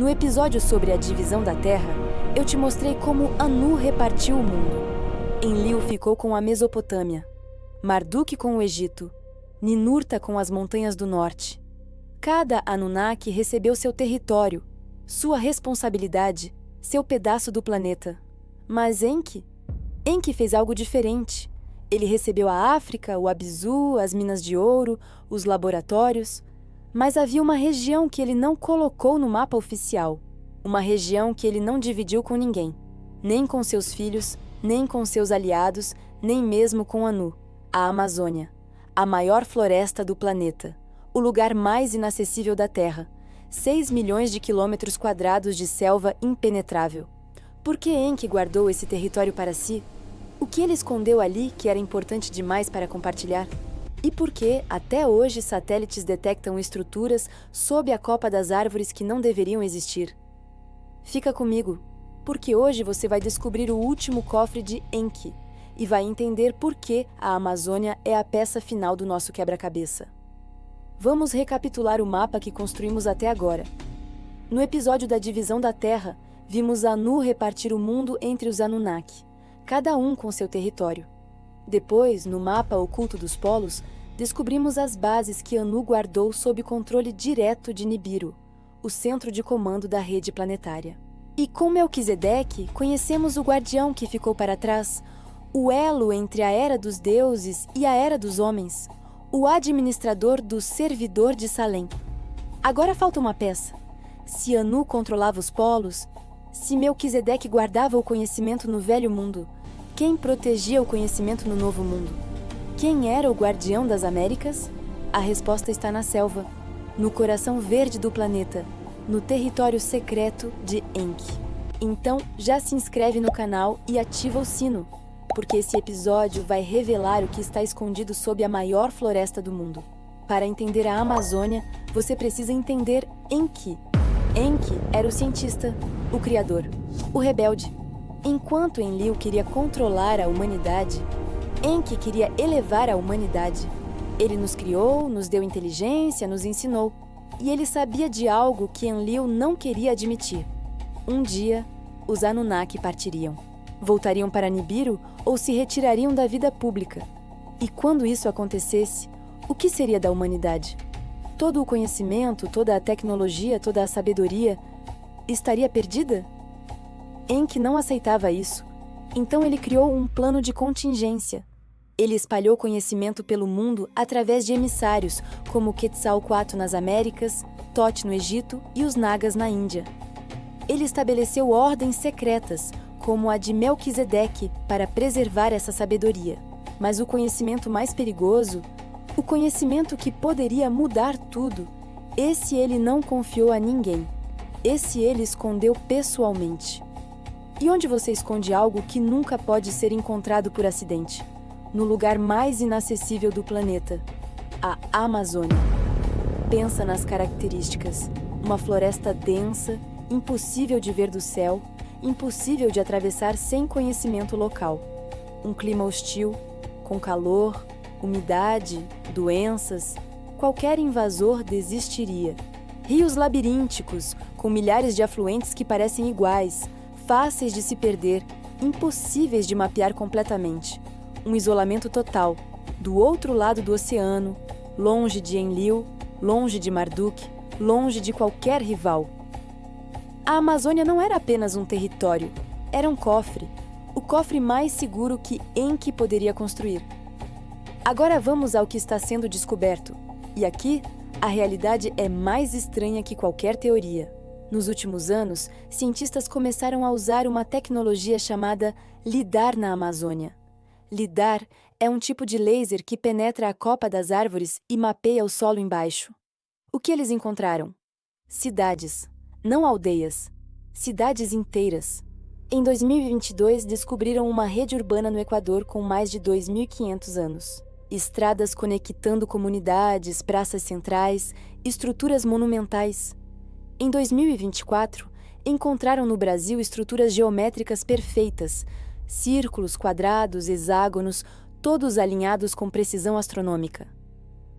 No episódio sobre a divisão da Terra, eu te mostrei como Anu repartiu o mundo. Enlil ficou com a Mesopotâmia, Marduk com o Egito, Ninurta com as montanhas do norte. Cada Anunnaki recebeu seu território, sua responsabilidade, seu pedaço do planeta. Mas Enki fez algo diferente. Ele recebeu a África, o Abizu, as minas de ouro, os laboratórios. Mas havia uma região que ele não colocou no mapa oficial. Uma região que ele não dividiu com ninguém. Nem com seus filhos, nem com seus aliados, nem mesmo com Anu. A Amazônia. A maior floresta do planeta. O lugar mais inacessível da Terra. 6 milhões de quilômetros quadrados de selva impenetrável. Por que Enki guardou esse território para si? O que ele escondeu ali que era importante demais para compartilhar? E por que, até hoje, satélites detectam estruturas sob a copa das árvores que não deveriam existir? Fica comigo, porque hoje você vai descobrir o último cofre de Enki e vai entender por que a Amazônia é a peça final do nosso quebra-cabeça. Vamos recapitular o mapa que construímos até agora. No episódio da divisão da Terra, vimos Anu repartir o mundo entre os Anunnaki, cada um com seu território. Depois, no mapa oculto dos polos, descobrimos as bases que Anu guardou sob controle direto de Nibiru, o centro de comando da rede planetária. E com Melquisedeque, conhecemos o guardião que ficou para trás, o elo entre a Era dos Deuses e a Era dos Homens, o administrador do servidor de Salem. Agora falta uma peça. Se Anu controlava os polos, se Melquisedeque guardava o conhecimento no Velho Mundo, quem protegia o conhecimento no Novo Mundo? Quem era o guardião das Américas? A resposta está na selva, no coração verde do planeta, no território secreto de Enki. Então, já se inscreve no canal e ativa o sino, porque esse episódio vai revelar o que está escondido sob a maior floresta do mundo. Para entender a Amazônia, você precisa entender Enki. Enki era o cientista, o criador, o rebelde. Enquanto Enlil queria controlar a humanidade, Enki queria elevar a humanidade. Ele nos criou, nos deu inteligência, nos ensinou. E ele sabia de algo que Enlil não queria admitir. Um dia, os Anunnaki partiriam. Voltariam para Nibiru ou se retirariam da vida pública. E quando isso acontecesse, o que seria da humanidade? Todo o conhecimento, toda a tecnologia, toda a sabedoria estaria perdida? Enki não aceitava isso, então ele criou um plano de contingência. Ele espalhou conhecimento pelo mundo através de emissários, como Quetzalcoatl nas Américas, Thoth no Egito e os Nagas na Índia. Ele estabeleceu ordens secretas, como a de Melquisedeque, para preservar essa sabedoria. Mas o conhecimento mais perigoso, o conhecimento que poderia mudar tudo, esse ele não confiou a ninguém. Esse ele escondeu pessoalmente. E onde você esconde algo que nunca pode ser encontrado por acidente? No lugar mais inacessível do planeta, a Amazônia. Pensa nas características. Uma floresta densa, impossível de ver do céu, impossível de atravessar sem conhecimento local. Um clima hostil, com calor, umidade, doenças. Qualquer invasor desistiria. Rios labirínticos, com milhares de afluentes que parecem iguais, fáceis de se perder, impossíveis de mapear completamente. Um isolamento total, do outro lado do oceano, longe de Enlil, longe de Marduk, longe de qualquer rival. A Amazônia não era apenas um território, era um cofre, o cofre mais seguro que Enki poderia construir. Agora vamos ao que está sendo descoberto, e aqui a realidade é mais estranha que qualquer teoria. Nos últimos anos, cientistas começaram a usar uma tecnologia chamada LIDAR na Amazônia. LIDAR é um tipo de laser que penetra a copa das árvores e mapeia o solo embaixo. O que eles encontraram? Cidades, não aldeias, cidades inteiras. Em 2022, descobriram uma rede urbana no Equador com mais de 2.500 anos. Estradas conectando comunidades, praças centrais, estruturas monumentais. Em 2024, encontraram no Brasil estruturas geométricas perfeitas, círculos, quadrados, hexágonos, todos alinhados com precisão astronômica.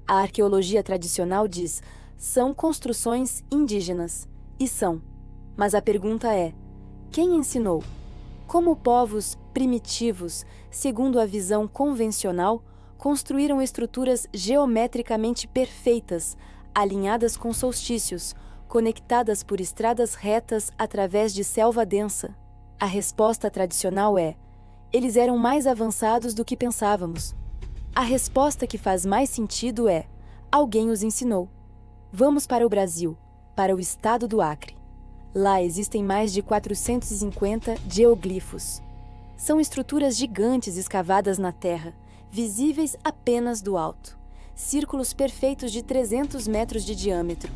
A arqueologia tradicional diz: são construções indígenas. E são. Mas a pergunta é: quem ensinou? Como povos primitivos, segundo a visão convencional, construíram estruturas geometricamente perfeitas, alinhadas com solstícios, conectadas por estradas retas através de selva densa? A resposta tradicional é: eles eram mais avançados do que pensávamos. A resposta que faz mais sentido é: alguém os ensinou. Vamos para o Brasil, para o estado do Acre. Lá existem mais de 450 geoglifos. São estruturas gigantes escavadas na terra, visíveis apenas do alto. Círculos perfeitos de 300 metros de diâmetro,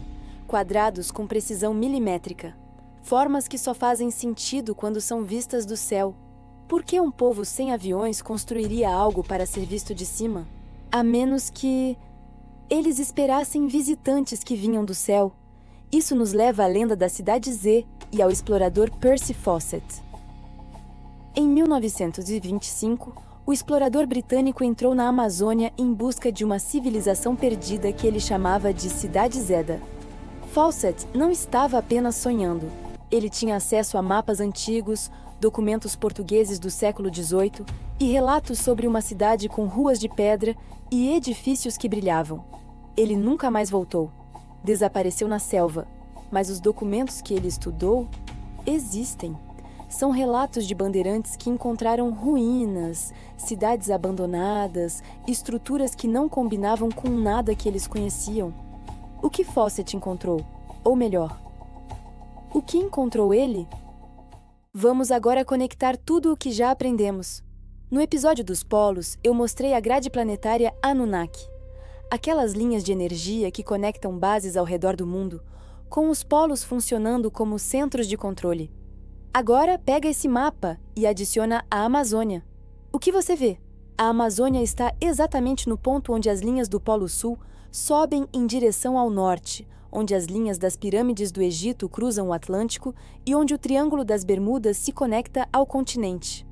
quadrados com precisão milimétrica. Formas que só fazem sentido quando são vistas do céu. Por que um povo sem aviões construiria algo para ser visto de cima? A menos que eles esperassem visitantes que vinham do céu. Isso nos leva à lenda da Cidade Z e ao explorador Percy Fawcett. Em 1925, o explorador britânico entrou na Amazônia em busca de uma civilização perdida que ele chamava de Cidade Zeda. Fawcett não estava apenas sonhando. Ele tinha acesso a mapas antigos, documentos portugueses do século XVIII e relatos sobre uma cidade com ruas de pedra e edifícios que brilhavam. Ele nunca mais voltou. Desapareceu na selva, mas os documentos que ele estudou existem. São relatos de bandeirantes que encontraram ruínas, cidades abandonadas, estruturas que não combinavam com nada que eles conheciam. O que Fawcett encontrou? Ou melhor, o que encontrou ele? Vamos agora conectar tudo o que já aprendemos. No episódio dos polos, eu mostrei a grade planetária Anunnaki, aquelas linhas de energia que conectam bases ao redor do mundo, com os polos funcionando como centros de controle. Agora pega esse mapa e adiciona a Amazônia. O que você vê? A Amazônia está exatamente no ponto onde as linhas do Polo Sul sobem em direção ao norte, onde as linhas das pirâmides do Egito cruzam o Atlântico e onde o Triângulo das Bermudas se conecta ao continente.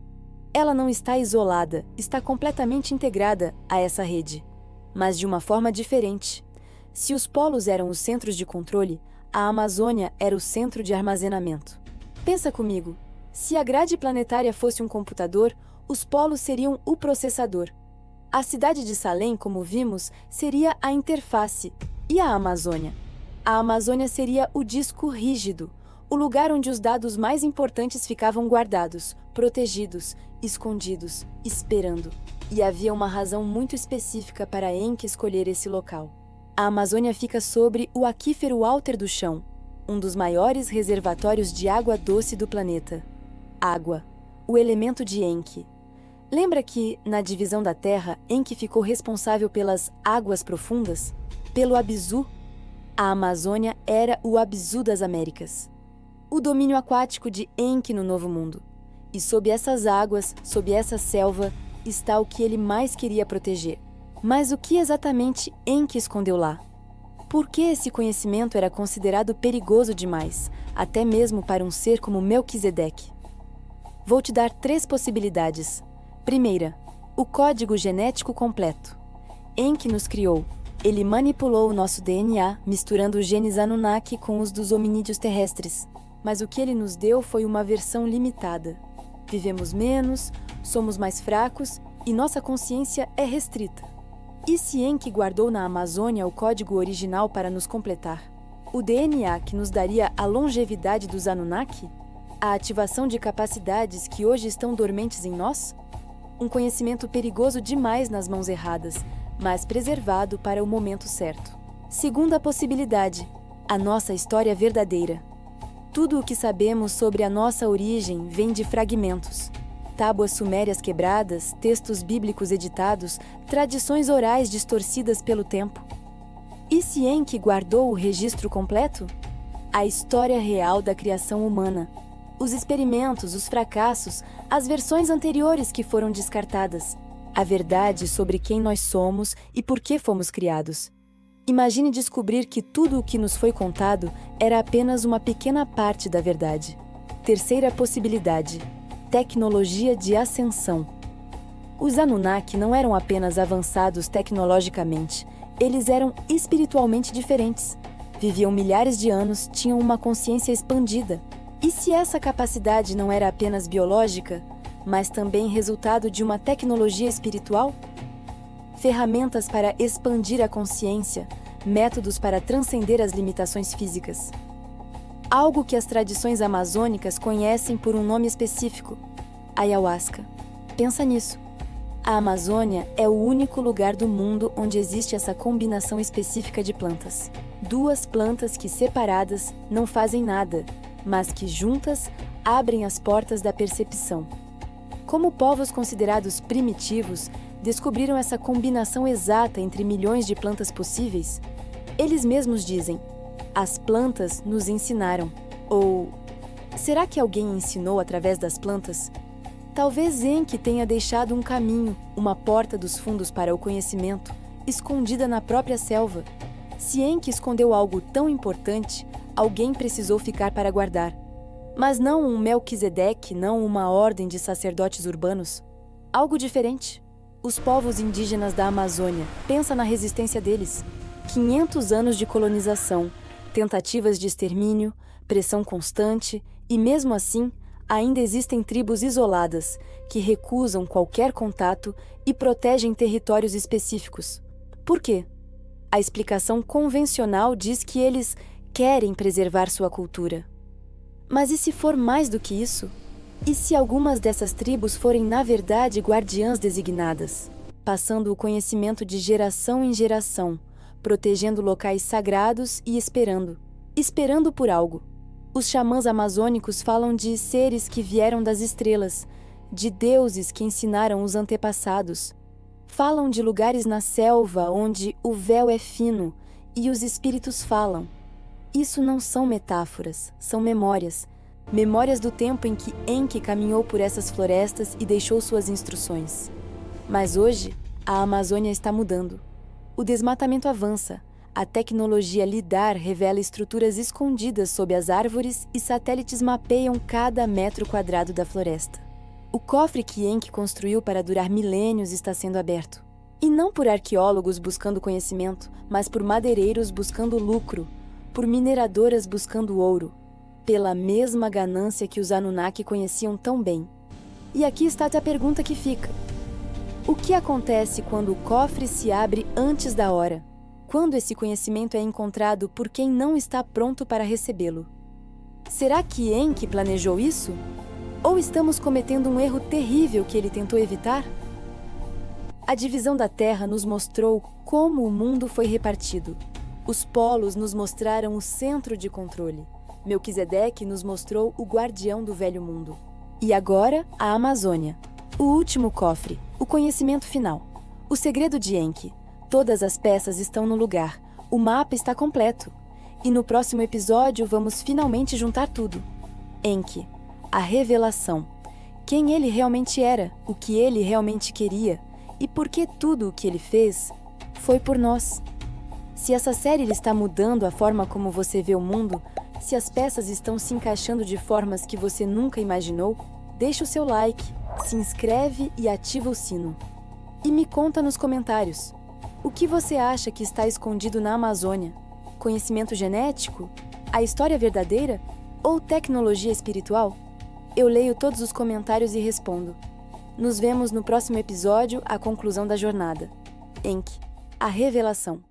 Ela não está isolada, está completamente integrada a essa rede, mas de uma forma diferente. Se os polos eram os centros de controle, a Amazônia era o centro de armazenamento. Pensa comigo, se a grade planetária fosse um computador, os polos seriam o processador. A cidade de Salem, como vimos, seria a interface. E a Amazônia? A Amazônia seria o disco rígido, o lugar onde os dados mais importantes ficavam guardados, protegidos, escondidos, esperando. E havia uma razão muito específica para Enki escolher esse local. A Amazônia fica sobre o aquífero Alter do Chão, um dos maiores reservatórios de água doce do planeta. Água, o elemento de Enki. Lembra que, na divisão da Terra, Enki ficou responsável pelas águas profundas? Pelo Abzu? A Amazônia era o Abzu das Américas. O domínio aquático de Enki no Novo Mundo. E sob essas águas, sob essa selva, está o que ele mais queria proteger. Mas o que exatamente Enki escondeu lá? Por que esse conhecimento era considerado perigoso demais, até mesmo para um ser como Melquisedeque? Vou te dar 3 possibilidades. Primeira, o código genético completo. Enki nos criou. Ele manipulou o nosso DNA, misturando os genes Anunnaki com os dos hominídeos terrestres. Mas o que ele nos deu foi uma versão limitada. Vivemos menos, somos mais fracos e nossa consciência é restrita. E se Enki guardou na Amazônia o código original para nos completar? O DNA que nos daria a longevidade dos Anunnaki? A ativação de capacidades que hoje estão dormentes em nós? Um conhecimento perigoso demais nas mãos erradas, mas preservado para o momento certo. Segunda possibilidade, a nossa história verdadeira. Tudo o que sabemos sobre a nossa origem vem de fragmentos. Tábuas sumérias quebradas, textos bíblicos editados, tradições orais distorcidas pelo tempo. E se Enki guardou o registro completo? A história real da criação humana. Os experimentos, os fracassos, as versões anteriores que foram descartadas. A verdade sobre quem nós somos e por que fomos criados. Imagine descobrir que tudo o que nos foi contado era apenas uma pequena parte da verdade. Terceira possibilidade. Tecnologia de ascensão. Os Anunnaki não eram apenas avançados tecnologicamente, eles eram espiritualmente diferentes. Viviam milhares de anos, tinham uma consciência expandida. E se essa capacidade não era apenas biológica, mas também resultado de uma tecnologia espiritual? Ferramentas para expandir a consciência, métodos para transcender as limitações físicas. Algo que as tradições amazônicas conhecem por um nome específico: ayahuasca. Pensa nisso. A Amazônia é o único lugar do mundo onde existe essa combinação específica de plantas. Duas plantas que, separadas, não fazem nada, mas que, juntas, abrem as portas da percepção. Como povos considerados primitivos descobriram essa combinação exata entre milhões de plantas possíveis? Eles mesmos dizem: as plantas nos ensinaram. Ou, será que alguém ensinou através das plantas? Talvez Enki tenha deixado um caminho, uma porta dos fundos para o conhecimento, escondida na própria selva. Se Enki escondeu algo tão importante, alguém precisou ficar para guardar. Mas não um Melquisedeque, não uma ordem de sacerdotes urbanos. Algo diferente. Os povos indígenas da Amazônia, pensa na resistência deles. 500 anos de colonização, tentativas de extermínio, pressão constante e, mesmo assim, ainda existem tribos isoladas que recusam qualquer contato e protegem territórios específicos. Por quê? A explicação convencional diz que eles querem preservar sua cultura. Mas e se for mais do que isso? E se algumas dessas tribos forem, na verdade, guardiãs designadas, passando o conhecimento de geração em geração, protegendo locais sagrados e esperando por algo? Os xamãs amazônicos falam de seres que vieram das estrelas, de deuses que ensinaram os antepassados. Falam de lugares na selva onde o véu é fino e os espíritos falam. Isso não são metáforas, são memórias. Memórias do tempo em que Enki caminhou por essas florestas e deixou suas instruções. Mas hoje, a Amazônia está mudando. O desmatamento avança. A tecnologia LIDAR revela estruturas escondidas sob as árvores e satélites mapeiam cada metro quadrado da floresta. O cofre que Enki construiu para durar milênios está sendo aberto. E não por arqueólogos buscando conhecimento, mas por madeireiros buscando lucro, por mineradoras buscando ouro, pela mesma ganância que os Anunnaki conheciam tão bem. E aqui está a pergunta que fica: o que acontece quando o cofre se abre antes da hora? Quando esse conhecimento é encontrado por quem não está pronto para recebê-lo? Será que Enki planejou isso? Ou estamos cometendo um erro terrível que ele tentou evitar? A divisão da Terra nos mostrou como o mundo foi repartido. Os polos nos mostraram o centro de controle. Melquisedeque nos mostrou o guardião do velho mundo. E agora, a Amazônia. O último cofre, o conhecimento final. O segredo de Enki. Todas as peças estão no lugar. O mapa está completo. E no próximo episódio vamos finalmente juntar tudo. Enki, a revelação. Quem ele realmente era, o que ele realmente queria e por que tudo o que ele fez foi por nós. Se essa série está mudando a forma como você vê o mundo, se as peças estão se encaixando de formas que você nunca imaginou, deixa o seu like, se inscreve e ativa o sino. E me conta nos comentários, o que você acha que está escondido na Amazônia? Conhecimento genético? A história verdadeira? Ou tecnologia espiritual? Eu leio todos os comentários e respondo. Nos vemos no próximo episódio, a conclusão da jornada. Enki, a revelação.